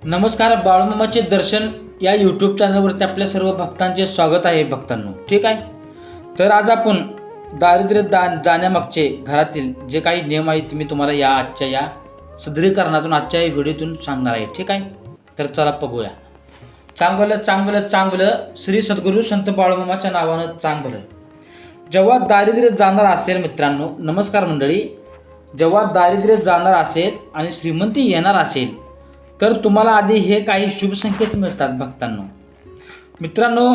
नमस्कार. बाळूमामाचे दर्शन या यूट्यूब चॅनलवरती आपल्या सर्व भक्तांचे स्वागत आहे. भक्तांनो, ठीक आहे. तर आज आपण दारिद्र्य जाण्यामागचे घरातील जे काही नियम आहेत मी तुम्हाला या आजच्या या सदरीकरणातून आजच्या या व्हिडिओतून सांगणार आहे. ठीक आहे. तर चला बघूया. चांगलं श्री सद्गुरू संत बाळूमामाच्या नावानं चांगलं. जेव्हा दारिद्र्य जाणार असेल मित्रांनो, नमस्कार मंडळी, जेव्हा दारिद्र्य जाणार असेल आणि श्रीमंती येणार असेल तर तुम्हाला आधी हे काही शुभ संकेत मिळतात. भक्तांनो, मित्रांनो,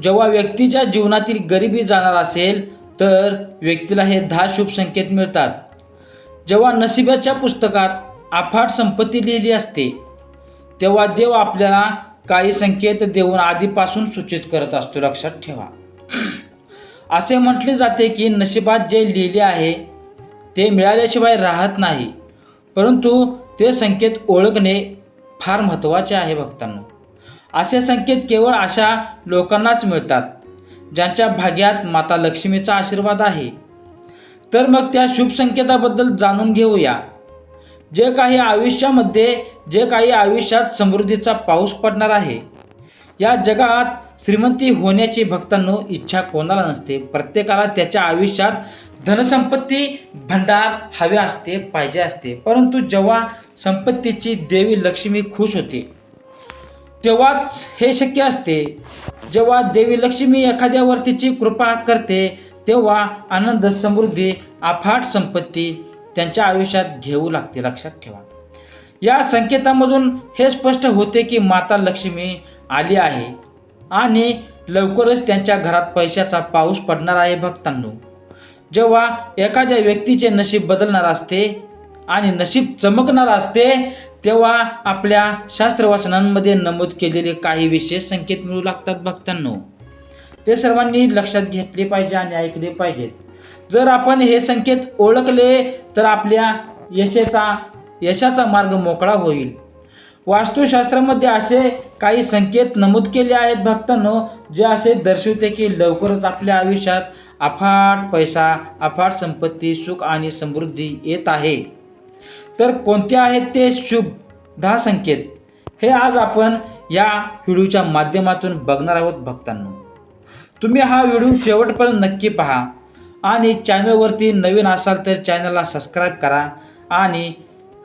जेव्हा व्यक्तीच्या जीवनातील गरिबी जाणार असेल तर व्यक्तीला हे 10 शुभ संकेत मिळतात. जेव्हा नशिबाच्या पुस्तकात अफाट संपत्ती लिहिली असते तेव्हा देव आपल्याला काही संकेत देऊन आधीपासून सूचित करत असतो. लक्षात ठेवा. असे म्हटले जाते की नशिबात जे लिहिले आहे ते मिळाल्याशिवाय राहत नाही, परंतु ते संकेत ओळखणे फार महत्त्वाचे आहे. भक्तांनो, असे संकेत केवळ अशा लोकांनाच मिळतात ज्यांच्या भाग्यात माता लक्ष्मीचा आशीर्वाद आहे. तर मग त्या शुभ संकेताबद्दल जाणून घेऊया. जे काही आयुष्यात समृद्धीचा पाऊस पडणार आहे. या जगात श्रीमंती होण्याची भक्तांनो इच्छा कोणाला नसते. प्रत्येकाला त्याच्या आयुष्यात धनसंपत्ती भंडार हवे असते, पाहिजे असते. परंतु जेव्हा संपत्तीची देवी लक्ष्मी खुश होते तेव्हाच हे शक्य असते. जेव्हा देवी लक्ष्मी एखाद्यावर तिची कृपा करते तेव्हा आनंद, समृद्धी, अफाट संपत्ती त्यांच्या आयुष्यात घेऊ लागते. लक्षात ठेवा. या संकेतामधून हे स्पष्ट होते की माता लक्ष्मी आली आहे आणि लवकरच त्यांच्या घरात पैशाचा पाऊस पडणार आहे. भक्तांनो, जेव्हा एखाद्या व्यक्तीचे नशीब बदलणार असते आणि नशीब चमकणार असते तेव्हा आपल्या शास्त्रवचनांमध्ये नमूद केलेले काही विशेष संकेत मिळू लागतात. भक्तांनो, ते सर्वांनी लक्षात घेतले पाहिजे आणि ऐकले पाहिजेत. जर आपण हे संकेत ओळखले तर आपल्या यशाचा मार्ग मोकळा होईल. वास्तुशास्त्रामध्ये असे काही संकेत नमूद केले आहेत भक्तांनो, जे असे दर्शवते की लवकरच आपल्या आयुष्यात अफाट पैसा, अफाट संपत्ती, सुख आणि समृद्धी येत आहे. तर कोणते आहेत ते शुभ 10 संकेत हे आज आपण या व्हिडिओच्या माध्यमातून बघणार आहोत. भक्तांनो, तुम्ही हा व्हिडिओ शेवटपर्यंत नक्की पहा आणि चॅनलवरती नवीन असाल तर चॅनलला सबस्क्राईब करा आणि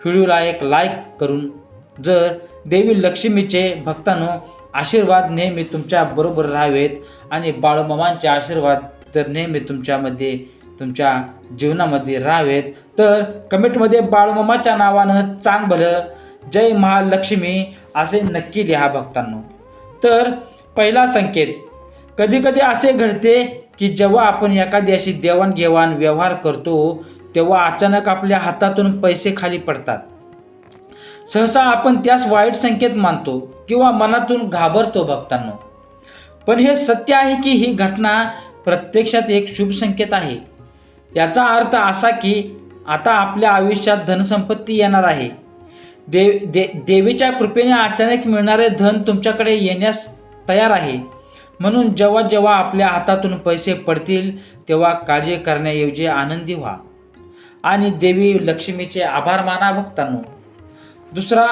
व्हिडिओला एक लाईक करून जर देवी लक्ष्मीचे भक्तांनो आशीर्वाद नेहमी तुमच्या बरोबर राहावेत आणि बाळूमामांचे आशीर्वाद तर नेहमी तुमच्या जीवनामध्ये राहावेत तर कमेंटमध्ये बाळूमामाच्या नावानं चांग भलं, जय महालक्ष्मी असे नक्की लिहा. भक्तांनो, तर पहिला संकेत, कधीकधी असे घडते की जेव्हा आपण एखाद्याशी देवाणघेवाण व्यवहार करतो तेव्हा अचानक आपल्या हातातून पैसे खाली पडतात. सहसा आपण त्यास वाईट संकेत मानतो किंवा मनातून घाबरतो. भक्तांनो, पण हे सत्य आहे की ही घटना प्रत्यक्षात एक शुभ संकेत आहे. याचा अर्थ असा की आता आपल्या आयुष्यात धनसंपत्ती येणार आहे. देवीच्या कृपेने अचानक मिळणारे धन तुमच्याकडे येण्यास तयार आहे. म्हणून जेव्हा आपल्या हातातून पैसे पडतील तेव्हा काळजी करण्याऐवजी आनंदी व्हा आणि देवी लक्ष्मीचे आभार माना. भक्तांनो, दुसरा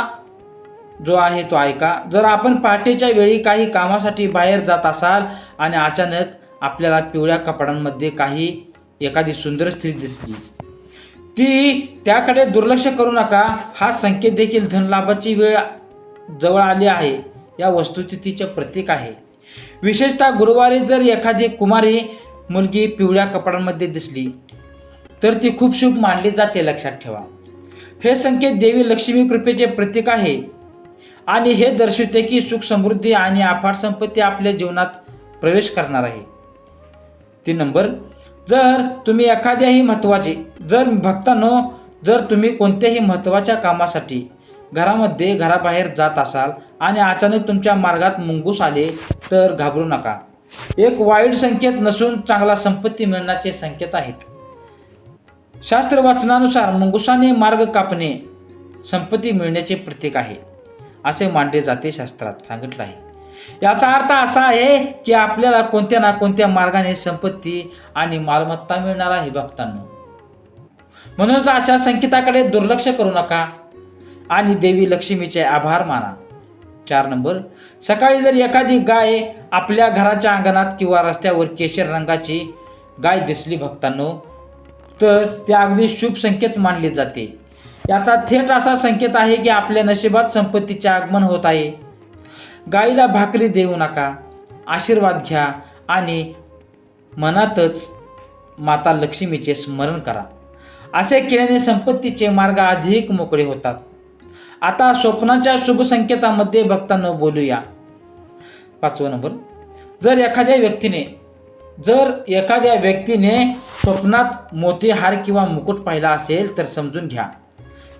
जो आहे तो ऐका. जर आपण पहाटेच्या वेळी काही कामासाठी बाहेर जात असाल आणि अचानक आपल्याला पिवळ्या कपड्यांमध्ये एखादी सुंदर स्त्री दिसली, त्याकडे दुर्लक्ष करू नका. हा संकेत देखील धनलाभाची वेळ जवळ आली आहे या वस्तुस्थितीचे प्रतीक आहे. विशेषतः गुरुवारी जर एखादी कुमारी मुलगी पिवळ्या कपड्यांमध्ये दिसली तर ती खूप शुभ मानली जाते. लक्षात ठेवा. हे संकेत देवी लक्ष्मी कृपेचे प्रतीक आहे आणि हे दर्शवते की सुख, समृद्धी आणि अफाट संपत्ती आपल्या जीवनात प्रवेश करणार आहे. 3 नंबर, जर तुम्ही कोणत्याही महत्त्वाच्या कामासाठी घराबाहेर जात असाल आणि अचानक तुमच्या मार्गात मुंगूस आले तर घाबरू नका. एक वाईट संकेत नसून चांगला संपत्ती मिळण्याचे संकेत आहेत. शास्त्रवाचनानुसार मुंगुसाने मार्ग कापणे संपत्ती मिळण्याचे प्रतीक आहे असे मानले जाते. शास्त्रात सांगितलं आहे. याचा अर्थ असा आहे की आपल्याला कोणत्या ना कोणत्या मार्गाने संपत्ती आणि मालमत्ता मिळणार आहे. भक्तांनो, म्हणूनच अशा संकेताकडे दुर्लक्ष करू नका आणि देवी लक्ष्मीचे आभार माना. 4 नंबर, सकाळी जर एखादी गाय आपल्या घराच्या अंगणात किंवा रस्त्यावर केशर रंगाची गाय दिसली भक्तांनो, तर ते अगदी शुभ संकेत मानले जाते. याचा थेट असा संकेत आहे की आपल्या नशिबात संपत्तीचे आगमन होत आहे. गायीला भाकरी देऊ नका, आशीर्वाद घ्या आणि मनातच माता लक्ष्मीचे स्मरण करा. असे केल्याने संपत्तीचे मार्ग अधिक मोकळे होतात. आता स्वप्नाच्या शुभ संकेतामध्ये भक्तांनो बोलूया. 5 नंबर, जर एखाद्या व्यक्तीने स्वप्नात मोतीहार किंवा मुकुट पाहिला असेल तर समजून घ्या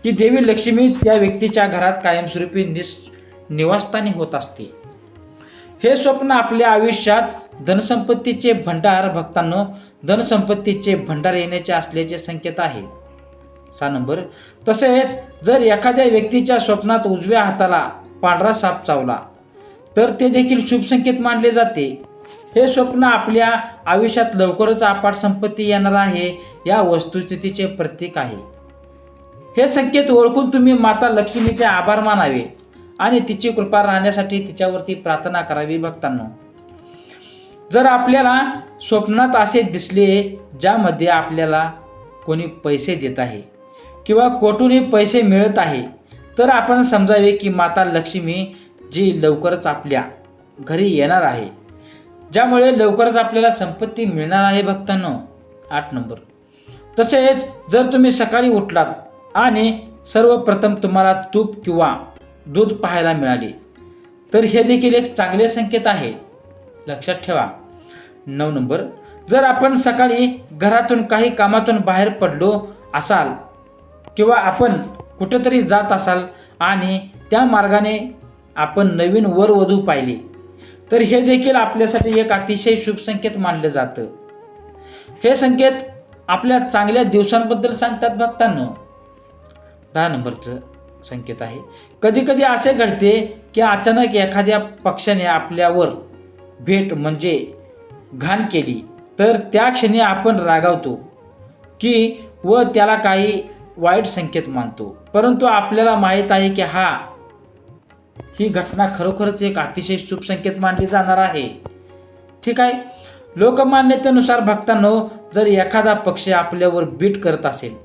की देवी लक्ष्मी त्या व्यक्तीच्या घरात कायमस्वरूपी निवासस्थानी होत असते. हे स्वप्न आपल्या आयुष्यात धनसंपत्तीचे भंडार भक्तांनो, धनसंपत्तीचे भंडार येण्याचे असल्याचे संकेत आहे. 6 नंबर, तसेच जर एखाद्या व्यक्तीच्या स्वप्नात उजव्या हाताला पांढरा साप चावला तर ते देखील शुभ संकेत मानले जाते. हे स्वप्न आपल्या आयुष्यात लवकरच अफाट संपत्ती येणार आहे या वस्तुस्थितीचे प्रतीक आहे. हे संकेत ओळखून तुम्ही माता लक्ष्मीचे आभार मानावे आणि तिची कृपा राहण्यासाठी तिच्यावरती प्रार्थना करावी. भक्तांनो, जर आपल्याला स्वप्नात असे दिसले ज्यामध्ये आपल्याला कोणी पैसे देत आहे किंवा कोठूनही पैसे मिळत आहे, तर आपण समजावे की माता लक्ष्मी जी लवकरच आपल्या घरी येणार आहे, ज्यामुळे लवकरच आपल्याला संपत्ती मिळणार आहे. भक्तांनो, 8 नंबर, तसेच जर तुम्ही सकाळी उठलात आणि सर्वप्रथम तुम्हाला तूप किंवा दूध पाहायला मिळाले तर हे देखील एक चांगले संकेत आहे, लक्षात ठेवा. 9 नंबर, जर आपण सकाळी घरातून काही कामातून बाहेर पडलो असाल किंवा आपण कुठेतरी जात असाल आणि त्या मार्गाने आपण नवीन वरवधू पाहिली तर हे देखील आपल्यासाठी एक अतिशय शुभ संकेत मानलं जातं. हे संकेत आपल्या चांगल्या दिवसांबद्दल सांगतात. भक्तांनो, 10 नंबरचं संकेत आहे, कधी कधी असे घडते की अचानक एखाद्या पक्षाने आपल्यावर भेट म्हणजे घाण केली तर त्या क्षणी आपण रागावतो की व त्याला काही वाईट संकेत मानतो, परंतु आपल्याला माहीत आहे की ही घटना खरोखरच एक अतिशय शुभ संकेत मानली जाणार आहे. ठीक आहे. लोकमान्यतेनुसार भक्तांनो, जर एखादा पक्षी आपल्यावर बीट करत असेल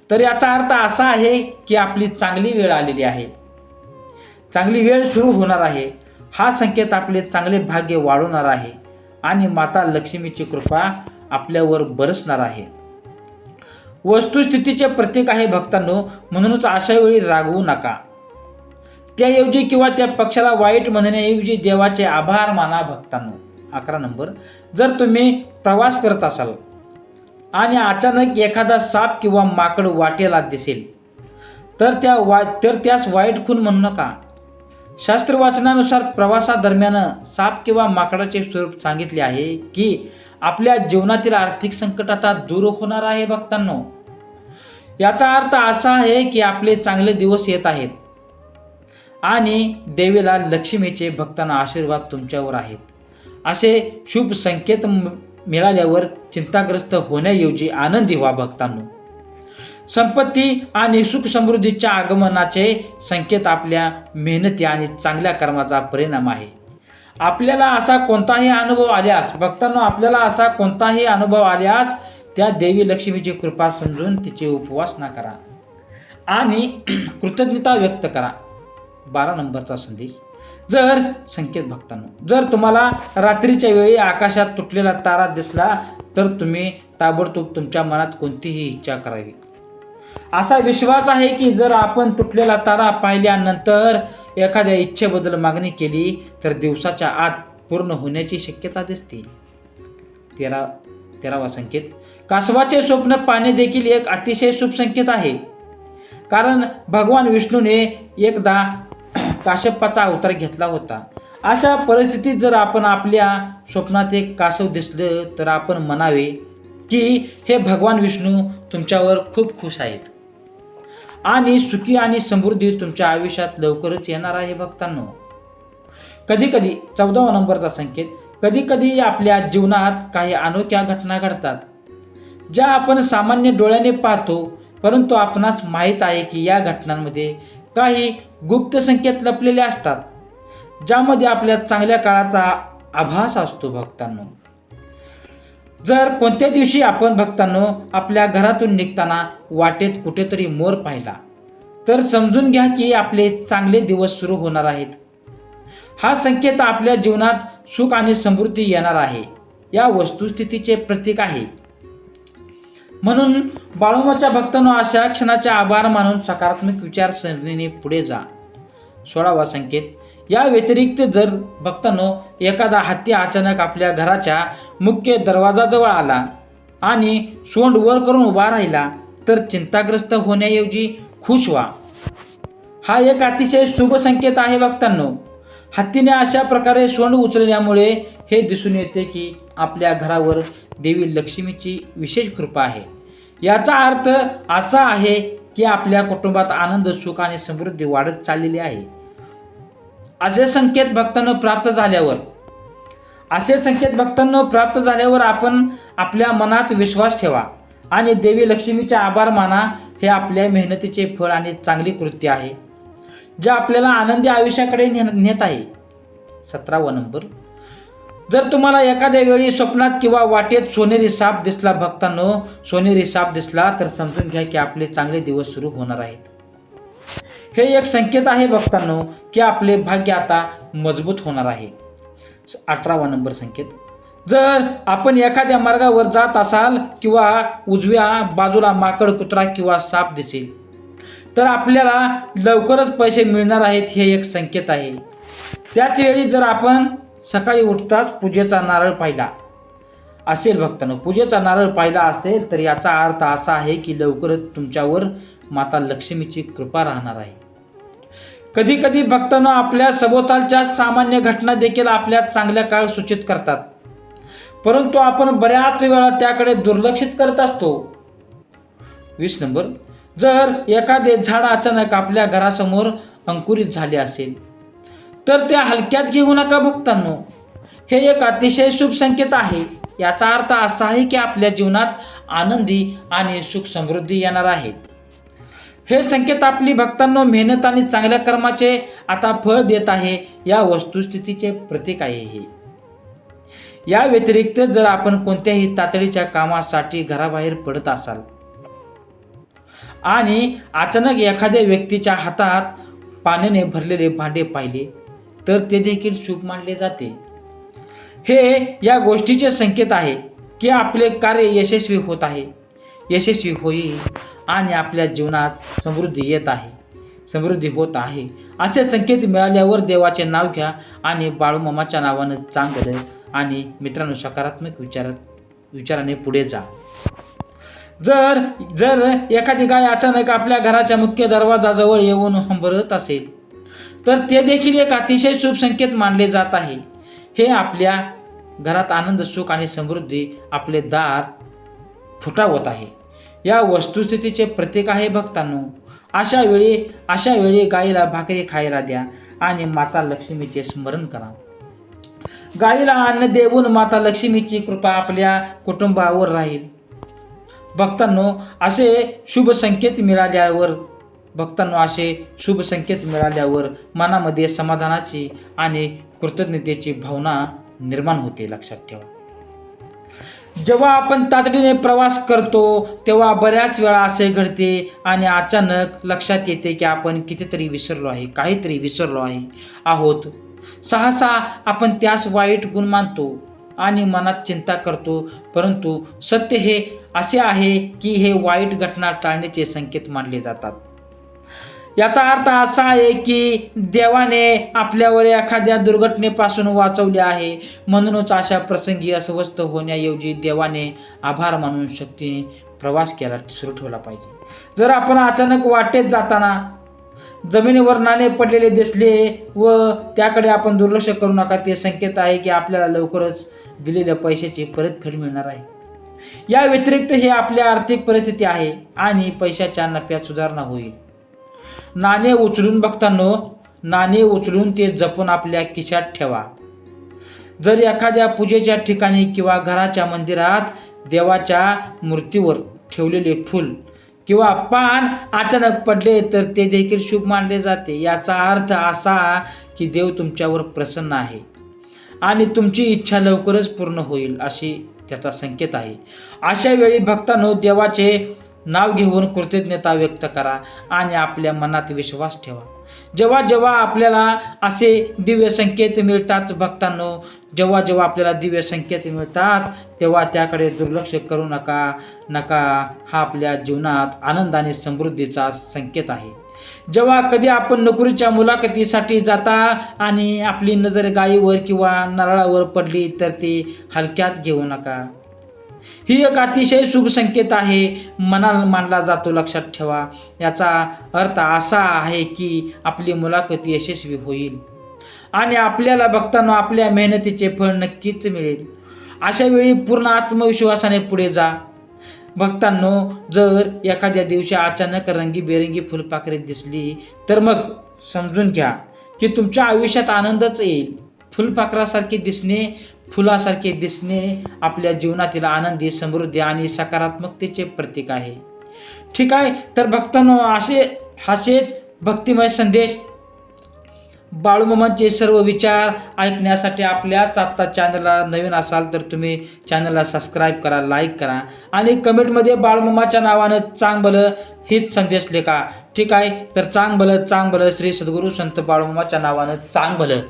तर याचा अर्थ असा आहे की आपली चांगली वेळ आलेली आहे, चांगली वेळ सुरू होणार आहे. हा संकेत आपले चांगले भाग्य वाढवणार आहे आणि माता लक्ष्मीची कृपा आपल्यावर बरसणार आहे. वस्तुस्थितीचे प्रतीक आहे भक्तांनो, म्हणूनच अशा वेळी रागवू नका. त्याऐवजी किंवा त्या पक्षाला वाईट म्हणण्याऐवजी देवाचे आभार माना. भक्तांनो, 11 नंबर, जर तुम्ही प्रवास करत असाल आणि अचानक एखादा साप किंवा माकड वाटेला दिसेल तर त्यास वाईट खून म्हणू नका. शास्त्रवाचनानुसार प्रवासादरम्यान साप किंवा माकडाचे स्वरूप सांगितले आहे की आपल्या जीवनातील आर्थिक संकट आता दूर होणार आहे. भक्तांनो, याचा अर्थ असा आहे की आपले चांगले दिवस येत आहेत आणि देवीला लक्ष्मीचे भक्तांना आशीर्वाद तुमच्यावर आहेत. असे शुभ संकेत मिळाल्यावर चिंताग्रस्त होण्याऐवजी आनंदी व्हा. भक्तांनो, संपत्ती आणि सुख समृद्धीच्या आगमनाचे संकेत आपल्या मेहनती आणि चांगल्या कर्माचा परिणाम आहे. आपल्याला असा कोणताही अनुभव आल्यास त्या देवी लक्ष्मीची कृपा समजून तिची उपासना करा आणि कृतज्ञता व्यक्त करा. 12 नंबरचा संकेत भक्तांनो, जर तुम्हाला रात्रीच्या वेळी आकाशात तुटलेला तारा दिसला तर तुम्ही ताबडतोब तुमच्या मनात कोणतीही इच्छा करावी. असा विश्वास आहे की जर आपण तुटलेला तारा पाहिल्यानंतर एखाद्या इच्छेबद्दल मागणी केली तर दिवसाच्या आत पूर्ण होण्याची शक्यता दिसते. 13वा संकेत, कासवाचे स्वप्न पाहणे देखील एक अतिशय शुभ संकेत आहे, कारण भगवान विष्णूने एकदा काश्यपाचा अवतार घेतला होता. अशा परिस्थितीत जर आपण आपल्या स्वप्नात एक कासव दिसलं तर आपण म्हणावे की हे भगवान विष्णू तुमच्यावर खूप खुश आहेत आणि सुखी आणि समृद्धी तुमच्या आयुष्यात लवकरच येणार आहे. भक्तांनो, कधीकधी 14वा नंबरचा संकेत, कधीकधी आपल्या जीवनात काही अनोख्या घटना घडतात ज्या आपण सामान्य डोळ्याने पाहतो, परंतु आपणास माहीत आहे की या घटनांमध्ये काही गुप्त संकेत लपलेले असतात. ज्यामध्ये आपल्या चांगल्या काळाचा आभास असतो भक्तांनो. जर कोणत्या दिवशी आपण भक्तांनो आपल्या घरातून निघताना वाटेत कुठेतरी मोर पाहिला तर समजून घ्या की आपले चांगले दिवस सुरू होणार आहेत. हा संकेत आपल्या जीवनात सुख आणि समृद्धी येणार आहे या वस्तुस्थितीचे प्रतीक आहे. म्हणून बाळूमाच्या भक्तांनो अशा क्षणाचे आभार मानून सकारात्मक विचारसरणीने पुढे जा. 16वा संकेत. या व्यतिरिक्त जर भक्तांनो एखादा हत्ती अचानक आपल्या घराच्या मुख्य दरवाजाजवळ आला आणि सोंड वर करून उभा राहिला तर चिंताग्रस्त होण्याऐवजी खुश व्हा. हा एक अतिशय शुभ संकेत आहे भक्तांनो. हत्तीने अशा प्रकारे सोंड उचलल्यामुळे हे दिसून येते की आपल्या घरावर देवी लक्ष्मीची विशेष कृपा आहे. याचा अर्थ असा आहे की आपल्या कुटुंबात आनंद, सुख आणि समृद्धी वाढत चाललेली आहे. असे संकेत भक्तांनो प्राप्त झाल्यावर आपण आपल्या मनात विश्वास ठेवा आणि देवी लक्ष्मीचे आभार माना. हे आपल्या मेहनतीचे फळ आणि चांगली कृत्य आहे जे आपल्याला आनंदी आयुष्याकडे नेत आहे. 17वा नंबर. जर तुम्हाला एखाद्या वेळी स्वप्नात किंवा वाटेत सोनेरी साप दिसला भक्तांनो, सोनेरी साप दिसला तर समजून घ्या की आपले चांगले दिवस सुरू होणार आहेत. हे एक संकेत आहे भक्तांनो की आपले भाग्य आता मजबूत होणार आहे. 18वा नंबर संकेत. जर आपण एखाद्या मार्गावर जात असाल किंवा उजव्या बाजूला माकड, कुत्रा किंवा साप दिसेल तर आपल्याला लवकरच पैसे मिळणार आहेत हे एक संकेत आहे. त्याच वेळी जर आपण सकाळी उठताच पूजेचा नारळ पाहिला असेल भक्तांनो, पूजेचा नारळ पाहिला असेल तर याचा अर्थ असा आहे की लवकरच तुमच्यावर माता लक्ष्मीची कृपा राहणार आहे. कधी कधी भक्तांनो आपल्या सभोवतालच्या सामान्य घटना देखील आपल्या चांगल्या काळ सूचित करतात, परंतु आपण बऱ्याच वेळा त्याकडे दुर्लक्षित करत असतो. 20 नंबर. जर एखादे झाड अचानक आपल्या घरासमोर अंकुरित झाले असेल तर त्या हलक्यात घेऊ नका भक्तांनो. हे एक अतिशय शुभ संकेत आहे. याचा अर्थ असा आहे की आपल्या जीवनात आनंदी आणि सुख समृद्धी येणार आहे. हे संकेत आपली भक्तांनो मेहनत आणि चांगल्या कर्माचे आता फळ देत आहे या वस्तुस्थितीचे प्रतीक आहे. हे या व्यतिरिक्त जर आपण कोणत्याही तातडीच्या कामासाठी घराबाहेर पडत असाल आणि अचानक एखाद्या व्यक्तीच्या हातात पाण्याने भरलेले भांडे पाहिले तर ते देखील शुभ मानले जाते. हे या गोष्टीचे संकेत आहे की आपले कार्य यशस्वी होईल आणि आपल्या जीवनात समृद्धी होत आहे. असे संकेत मिळाल्यावर देवाचे नाव घ्या आणि बाळूमामाच्या नावानं चांगलं आणि मित्रांनो सकारात्मक विचाराने पुढे जा. जर एखादी गाय अचानक आपल्या घराच्या मुख्य दरवाजाजवळ येऊन हंबरत असेल तर ते देखील एक अतिशय शुभ संकेत मानले जात आहे. हे आपल्या घरात आनंद, सुख आणि समृद्धी आपले दार फुटावत आहे या वस्तुस्थितीचे प्रतीक आहे भक्तांनो. अशा वेळी गायीला भाकरी खायला द्या आणि माता लक्ष्मीचे स्मरण करा. गायीला अन्न देऊन माता लक्ष्मीची कृपा आपल्या कुटुंबावर राहील. भक्तांनो असे शुभ संकेत मिळाल्यावर मनामध्ये समाधानाची आणि कृतज्ञतेची भावना निर्माण होते. लक्षात ठेवा, जेव्हा आपण तातडीने प्रवास करतो तेव्हा बऱ्याच वेळा असे घडते आणि अचानक लक्षात येते की आपण काहीतरी विसरलो आहोत. सहसा आपण त्यास वाईट गुण मानतो आणि मनात चिंता करतो, परंतु सत्य हे असे आहे की हे वाईट घटना टाळण्याचे संकेत मानले जातात. याचा अर्थ असा आहे की देवाने आपल्यावर एखाद्या दुर्घटनेपासून वाचवले आहे. म्हणूनच अशा प्रसंगी अस्वस्थ होण्याऐवजी देवाने आभार मानून शक्तीने प्रवास सुरू ठेवला पाहिजे. जर आपण अचानक वाटेत जाताना जमिनीवर नाणे पडलेले दिसले व त्याकडे आपण दुर्लक्ष करू नका. ते संकेत आहे की आपल्याला लवकरच दिलेल्या पैशाची परतफेड मिळणार आहे. या व्यतिरिक्त हे आपल्या आर्थिक परिस्थिती आहे आणि पैशाच्या नफ्यात सुधारणा होईल. नाणे उचलून ते जपून आपल्या खिशात ठेवा. जर एखाद्या पूजेच्या ठिकाणी किंवा घराच्या मंदिरात देवाच्या मूर्तीवर ठेवलेले फूल किंवा पान अचानक पडले तर ते देखील शुभ मानले जाते. याचा अर्थ असा की देव तुमच्यावर प्रसन्न आहे आणि तुमची इच्छा लवकरच पूर्ण होईल अशी त्याचा संकेत आहे. अशा वेळी भक्तांनो, देवाचे नाव घेऊन कृतज्ञता व्यक्त करा आणि आपल्या मनात विश्वास ठेवा. जेव्हा जेव्हा आपल्याला असे दिव्य संकेत मिळतात भक्तांनो, जेव्हा जेव्हा आपल्याला दिव्य संकेत मिळतात तेव्हा त्याकडे दुर्लक्ष करू नका. हा आपल्या जीवनात आनंद आणि समृद्धीचा संकेत आहे. जेव्हा कधी आपण नोकरीच्या मुलाखतीसाठी जाता आणि आपली नजर गायीवर किंवा नारळावर पडली तर ती हलक्यात घेऊ नका. ही एक अतिशय शुभ संकेत आहे, मनाला मानला जातो. लक्षात ठेवा, याचा अर्थ असा आहे की आपली मुलाखत यशस्वी होईल आणि आपल्याला भक्तांनो आपल्या मेहनतीचे फळ नक्कीच मिळेल. अशा वेळी पूर्ण आत्मविश्वासाने पुढे जा. भक्तांनो, जर एखाद्या दिवशी अचानक रंगीबेरंगी फुलपाखरे दिसली तर मग समजून घ्या की तुमच्या आयुष्यात आनंदच येईल. फुलासारखे दिसणे आपल्या जीवनातील आनंदी, समृद्धी आणि सकारात्मकतेचे प्रतीक आहे. ठीक आहे, तर भक्तांनो, असेच भक्तिमय संदेश, बाळूमामांचे सर्व विचार ऐकण्यासाठी आपल्याच आत्ता चॅनलला नवीन असाल तर तुम्ही चॅनलला सबस्क्राईब करा, लाईक करा आणि कमेंटमध्ये बाळूमामाच्या नावानं चांग भलं हीच संदेश लिहा. ठीक आहे, तर चांग भलं श्री सद्गुरू संत बाळूमामाच्या नावानं चांग भलं.